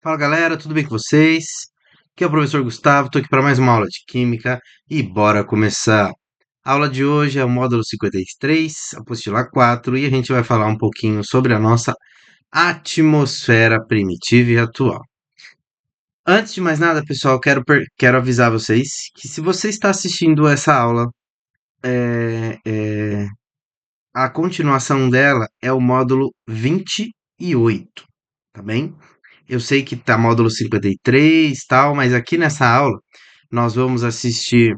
Fala galera, tudo bem com vocês? Aqui é o professor Gustavo, estou aqui para mais uma aula de Química e bora começar. A aula de hoje é o módulo 53, apostila 4, e a gente vai falar um pouquinho sobre a nossa atmosfera primitiva e atual. Antes de mais nada, pessoal, quero avisar vocês que se você está assistindo essa aula, é, é, a continuação dela é o módulo 28, tá bem? Eu sei que tá módulo 53 e tal, mas aqui nessa aula nós vamos assistir,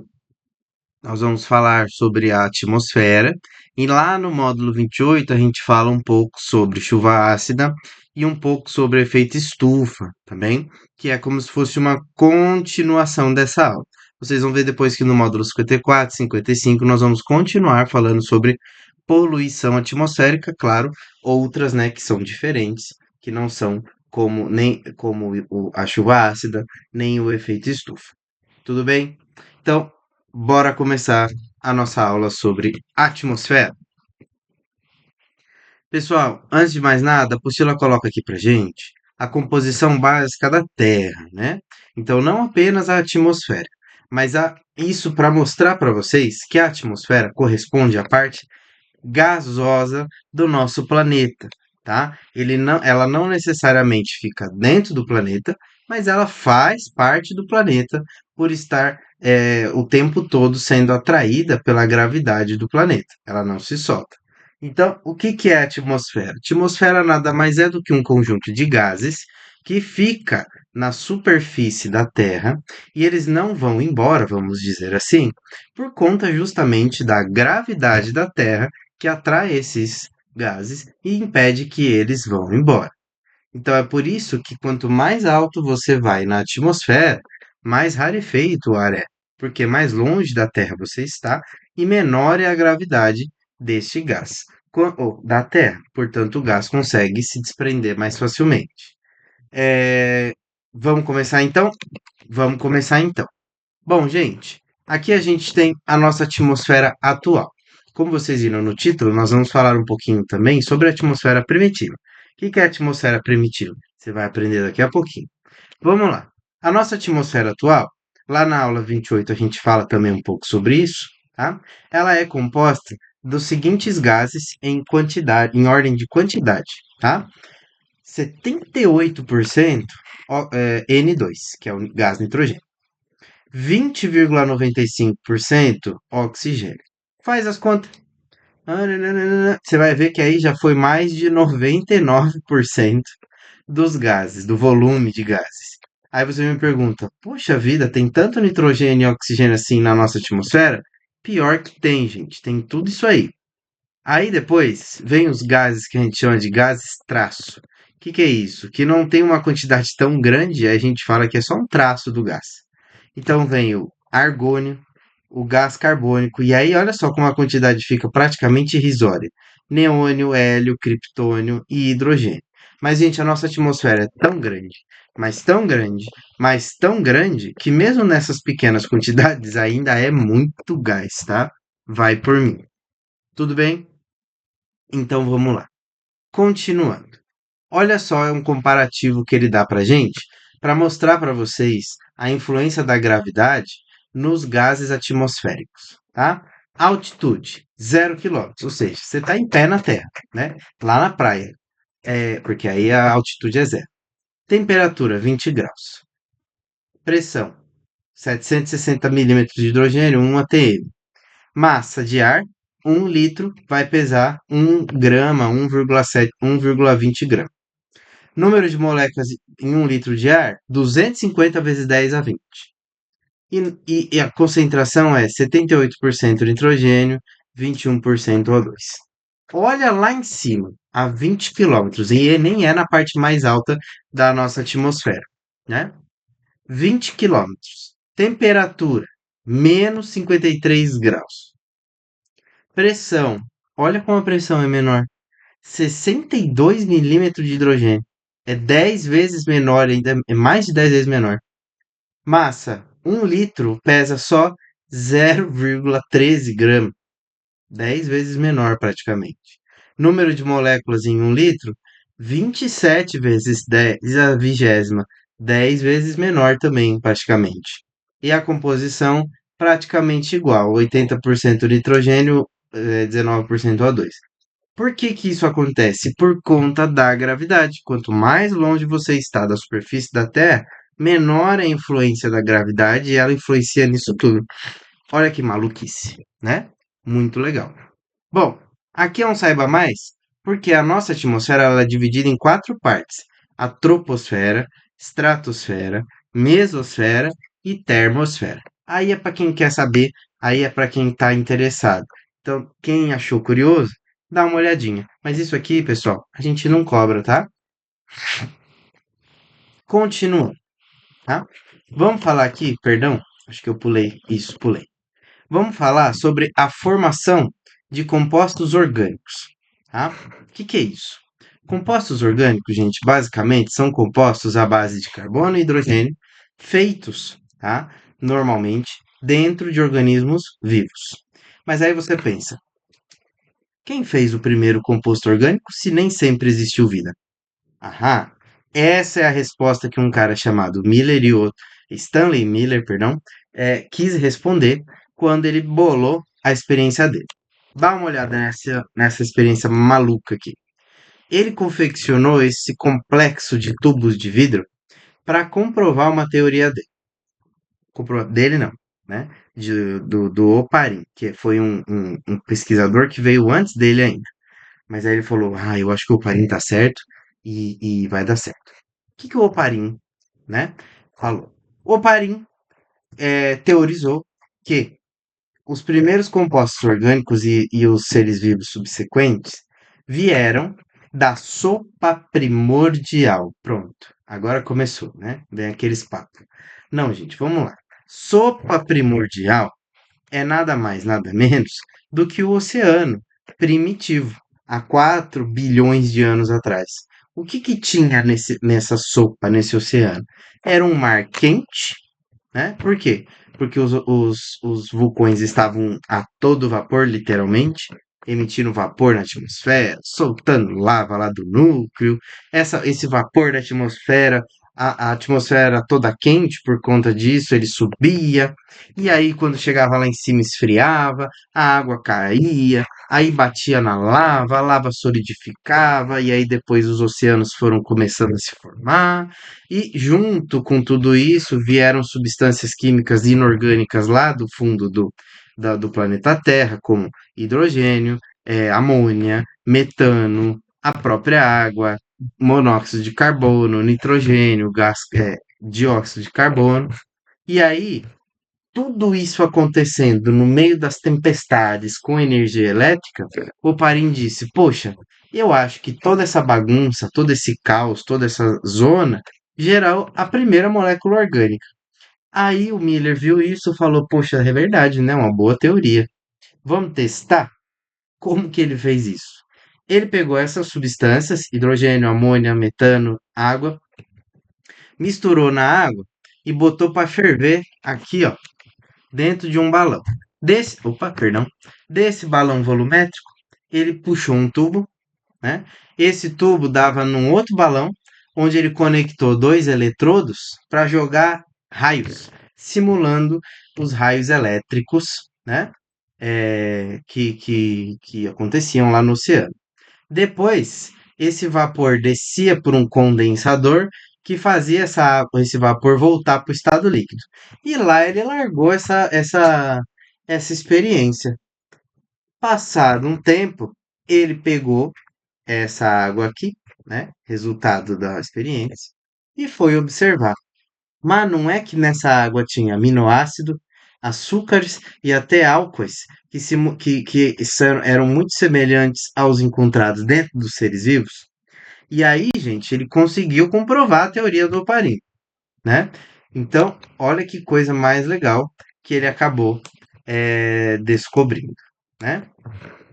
nós vamos falar sobre a atmosfera, e lá no módulo 28 a gente fala um pouco sobre chuva ácida e um pouco sobre efeito estufa, tá bem? Que é como se fosse uma continuação dessa aula. Vocês vão ver depois que no módulo 54, 55 nós vamos continuar falando sobre poluição atmosférica, claro, outras, né, que são diferentes, que não são a chuva ácida, nem o efeito estufa. Tudo bem? Então, bora começar a nossa aula sobre atmosfera. Pessoal, antes de mais nada, a apostila coloca aqui pra gente a composição básica da Terra, né? Então, não apenas a atmosfera, mas isso para mostrar para vocês que a atmosfera corresponde à parte gasosa do nosso planeta, tá? Ela não necessariamente fica dentro do planeta, mas ela faz parte do planeta por estar o tempo todo sendo atraída pela gravidade do planeta. Ela não se solta. Então, o que que é a atmosfera? A atmosfera nada mais é do que um conjunto de gases que fica na superfície da Terra e eles não vão embora, vamos dizer assim, por conta justamente da gravidade da Terra que atrai esses gases e impede que eles vão embora. Então é por isso que quanto mais alto você vai na atmosfera, mais rarefeito o ar é, porque mais longe da Terra você está e menor é a gravidade deste gás, ou da Terra. Portanto, o gás consegue se desprender mais facilmente. É, Vamos começar então? Vamos começar então. Bom, gente, aqui a gente tem a nossa atmosfera atual. Como vocês viram no título, nós vamos falar um pouquinho também sobre a atmosfera primitiva. O que é a atmosfera primitiva? Você vai aprender daqui a pouquinho. Vamos lá. A nossa atmosfera atual, lá na aula 28 a gente fala também um pouco sobre isso, tá? Ela é composta dos seguintes gases em quantidade, em ordem de quantidade, tá? 78% N2, que é o gás nitrogênio. 20,95% oxigênio. Faz as contas. Você vai ver que aí já foi mais de 99% dos gases, do volume de gases. Aí você me pergunta: puxa vida, tem tanto nitrogênio e oxigênio assim na nossa atmosfera? Pior que tem, gente, tem tudo isso aí. Aí depois vem os gases que a gente chama de gases traço. O que é isso? Que não tem uma quantidade tão grande, aí a gente fala que é só um traço do gás. Então vem o argônio, o gás carbônico, e aí olha só como a quantidade fica praticamente irrisória. Neônio, hélio, criptônio e hidrogênio. Mas, gente, a nossa atmosfera é tão grande, mas tão grande, mas tão grande, que mesmo nessas pequenas quantidades ainda é muito gás, tá? Vai por mim. Tudo bem? Então vamos lá. Continuando. Olha só, é um comparativo que ele dá para gente para mostrar para vocês a influência da gravidade nos gases atmosféricos, tá? Altitude, 0 km, ou seja, você está em pé na Terra, né? Lá na praia, porque aí a altitude é zero. Temperatura, 20 graus. Pressão, 760 milímetros de hidrogênio, 1 atm. Massa de ar, 1 litro vai pesar 1 grama, 1,7, 1,20 gramas. Número de moléculas em 1 litro de ar, 250 vezes 10 a 20. E a concentração é 78% nitrogênio, 21% O2. Olha lá em cima, a 20 quilômetros, e nem é na parte mais alta da nossa atmosfera, né? 20 quilômetros. Temperatura, menos 53 graus. Pressão, olha como a pressão é menor. 62 milímetros de hidrogênio. É 10 vezes menor, ainda é mais de 10 vezes menor. Massa, 1 litro pesa só 0,13 gramas. 10 vezes menor praticamente. Número de moléculas em 1 litro, 27 vezes 10 a vigésima, 10 vezes menor também, praticamente. E a composição praticamente igual, 80% nitrogênio, 19% O2. Por que que isso acontece? Por conta da gravidade. Quanto mais longe você está da superfície da Terra, menor é a influência da gravidade e ela influencia nisso tudo. Olha que maluquice, né? Muito legal. Bom, aqui é um saiba mais, porque a nossa atmosfera ela é dividida em quatro partes: a troposfera, estratosfera, mesosfera e termosfera. Aí é para quem quer saber, aí é para quem está interessado. Então, quem achou curioso, dá uma olhadinha. Mas isso aqui, pessoal, a gente não cobra, tá? Continua, tá? Vamos falar aqui, perdão, acho que eu pulei isso, pulei. Vamos falar sobre a formação de compostos orgânicos, tá? O que que é isso? Compostos orgânicos, gente, basicamente são compostos à base de carbono e hidrogênio feitos, tá? Normalmente dentro de organismos vivos. Mas aí você pensa, quem fez o primeiro composto orgânico se nem sempre existiu vida? Aham, essa é a resposta que um cara chamado Miller e outro, Stanley Miller, perdão, quis responder quando ele bolou a experiência dele. Dá uma olhada nessa experiência maluca aqui. Ele confeccionou esse complexo de tubos de vidro para comprovar uma teoria dele. Dele não, né? Do Oparin, que foi um pesquisador que veio antes dele ainda. Mas aí ele falou, eu acho que o Oparin tá certo e vai dar certo. O que que o Oparin, né, falou? O Oparin teorizou que os primeiros compostos orgânicos e os seres vivos subsequentes vieram da sopa primordial. Pronto, agora começou, né? Vem aqueles papos. Não, gente, vamos lá. Sopa primordial é nada mais, nada menos do que o oceano primitivo, há 4 bilhões de anos atrás. O que que tinha nessa sopa, nesse oceano? Era um mar quente, né? Por quê? Porque os vulcões estavam a todo vapor, literalmente, emitindo vapor na atmosfera, soltando lava lá do núcleo. Esse vapor da atmosfera, a atmosfera era toda quente por conta disso, ele subia, e aí quando chegava lá em cima esfriava, a água caía, aí batia na lava, a lava solidificava, e aí depois os oceanos foram começando a se formar. E junto com tudo isso vieram substâncias químicas inorgânicas lá do fundo do planeta Terra, como hidrogênio, amônia, metano, a própria água, monóxido de carbono, nitrogênio, gás, dióxido de carbono. E aí, tudo isso acontecendo no meio das tempestades com energia elétrica, o Parim disse: Poxa, eu acho que toda essa bagunça, todo esse caos, toda essa zona gerou a primeira molécula orgânica. Aí o Miller viu isso e falou: Poxa, é verdade, né? Uma boa teoria. Vamos testar? Como que ele fez isso? Ele pegou essas substâncias, hidrogênio, amônia, metano, água, misturou na água e botou para ferver aqui, ó, dentro de um balão. Desse balão volumétrico, ele puxou um tubo, né? Esse tubo dava num outro balão, onde ele conectou dois eletrodos para jogar raios, simulando os raios elétricos, né? Que aconteciam lá no oceano. Depois, esse vapor descia por um condensador que fazia esse vapor voltar para o estado líquido. E lá ele largou essa experiência. Passado um tempo, ele pegou essa água aqui, né, resultado da experiência, e foi observar. Mas não é que nessa água tinha aminoácido, açúcares e até álcoois eram muito semelhantes aos encontrados dentro dos seres vivos? E aí, gente, ele conseguiu comprovar a teoria do Oparin, né? Então, olha que coisa mais legal que ele acabou descobrindo, né?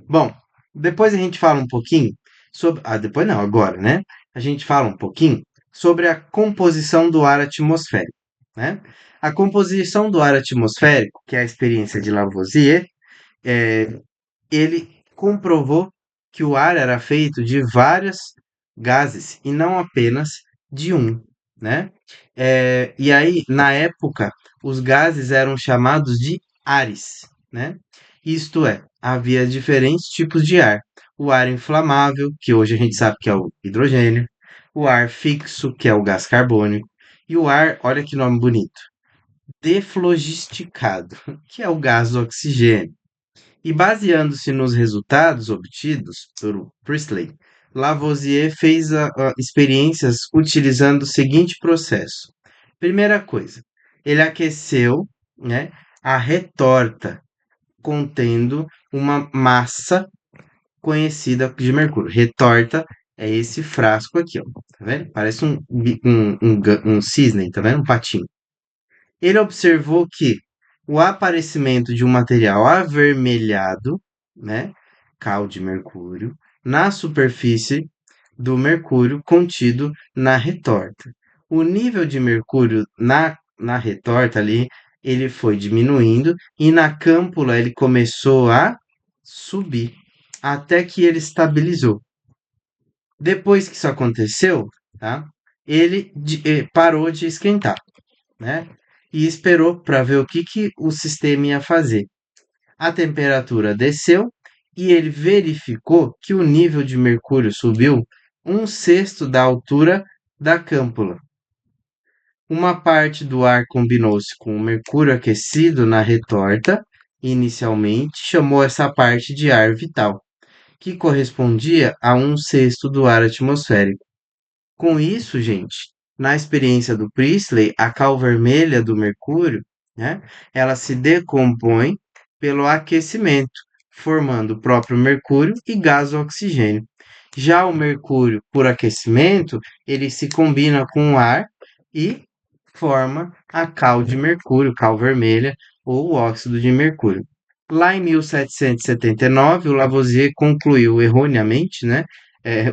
Bom, depois a gente fala um pouquinho sobre. Ah, depois não, agora, né? A gente fala um pouquinho sobre a composição do ar atmosférico, né? A composição do ar atmosférico, que é a experiência de Lavoisier, é, ele comprovou que o ar era feito de várias gases e não apenas de um, né? E aí, na época, os gases eram chamados de ares, né? Isto é, havia diferentes tipos de ar. O ar inflamável, que hoje a gente sabe que é o hidrogênio, o ar fixo, que é o gás carbônico, e o ar, olha que nome bonito, deflogisticado, que é o gás oxigênio. E baseando-se nos resultados obtidos por Priestley, Lavoisier fez experiências utilizando o seguinte processo. Primeira coisa, ele aqueceu, né, a retorta contendo uma massa conhecida de mercúrio. Retorta é esse frasco aqui, ó, tá vendo? Parece um cisne, tá vendo? Um patinho. Ele observou que o aparecimento de um material avermelhado, né, cal de mercúrio, na superfície do mercúrio contido na retorta. O nível de mercúrio na retorta ali, ele foi diminuindo e na câmpula ele começou a subir até que ele estabilizou. Depois que isso aconteceu, tá? Parou de esquentar, né? E esperou para ver o que, que o sistema ia fazer. A temperatura desceu e ele verificou que o nível de mercúrio subiu 1/6 da altura da câmpula. Uma parte do ar combinou-se com o mercúrio aquecido na retorta e inicialmente chamou essa parte de ar vital, que correspondia a 1/6 do ar atmosférico. Com isso, gente, na experiência do Priestley, a cal vermelha do mercúrio, né, ela se decompõe pelo aquecimento, formando o próprio mercúrio e gás oxigênio. Já o mercúrio, por aquecimento, ele se combina com o ar e forma a cal de mercúrio, cal vermelha ou o óxido de mercúrio. Lá em 1779, o Lavoisier concluiu erroneamente, né?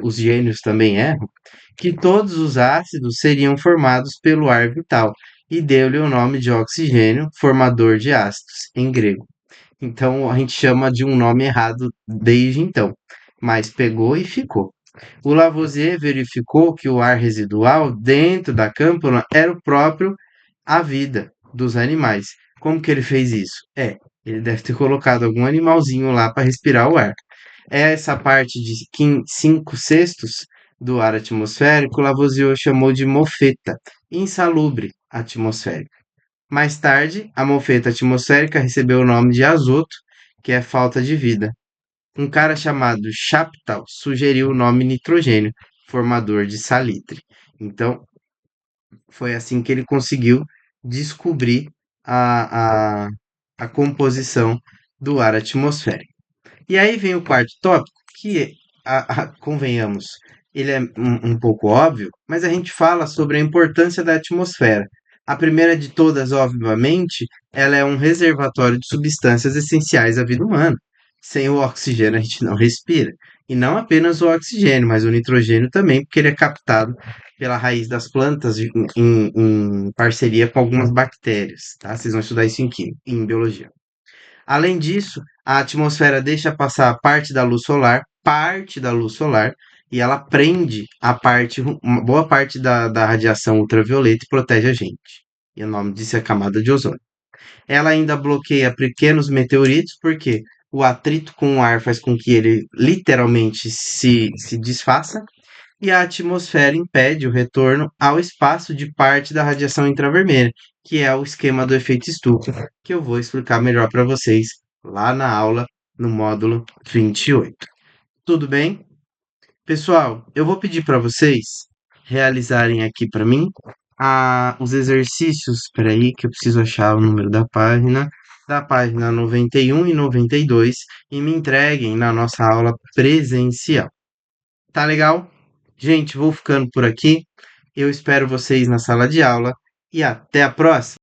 Os gênios também erram, que todos os ácidos seriam formados pelo ar vital e deu-lhe o nome de oxigênio, formador de ácidos, em grego. Então a gente chama de um nome errado desde então, mas pegou e ficou. O Lavoisier verificou que o ar residual dentro da câmpula era o próprio a vida dos animais. Como que ele fez isso? Ele deve ter colocado algum animalzinho lá para respirar o ar. Essa parte de 5/6 do ar atmosférico, Lavoisier chamou de mofeta, insalubre atmosférica. Mais tarde, a mofeta atmosférica recebeu o nome de azoto, que é falta de vida. Um cara chamado Chaptal sugeriu o nome nitrogênio, formador de salitre. Então, foi assim que ele conseguiu descobrir a, a, a composição do ar atmosférico. E aí vem o quarto tópico, que, convenhamos, ele é um pouco óbvio, mas a gente fala sobre a importância da atmosfera. A primeira de todas, obviamente, ela é um reservatório de substâncias essenciais à vida humana. Sem o oxigênio a gente não respira. E não apenas o oxigênio, mas o nitrogênio também, porque ele é captado pela raiz das plantas em parceria com algumas bactérias, tá? Vocês vão estudar isso em biologia. Além disso, a atmosfera deixa passar parte da luz solar, e ela prende uma boa parte da radiação ultravioleta e protege a gente. E o nome disso é camada de ozônio. Ela ainda bloqueia pequenos meteoritos, porque o atrito com o ar faz com que ele literalmente se desfaça, e a atmosfera impede o retorno ao espaço de parte da radiação infravermelha, que é o esquema do efeito estufa, que eu vou explicar melhor para vocês lá na aula, no módulo 28. Tudo bem? Pessoal, eu vou pedir para vocês realizarem aqui para mim os exercícios. Espera aí que eu preciso achar o número da página 91 e 92, e me entreguem na nossa aula presencial. Tá legal? Gente, vou ficando por aqui. Eu espero vocês na sala de aula e até a próxima!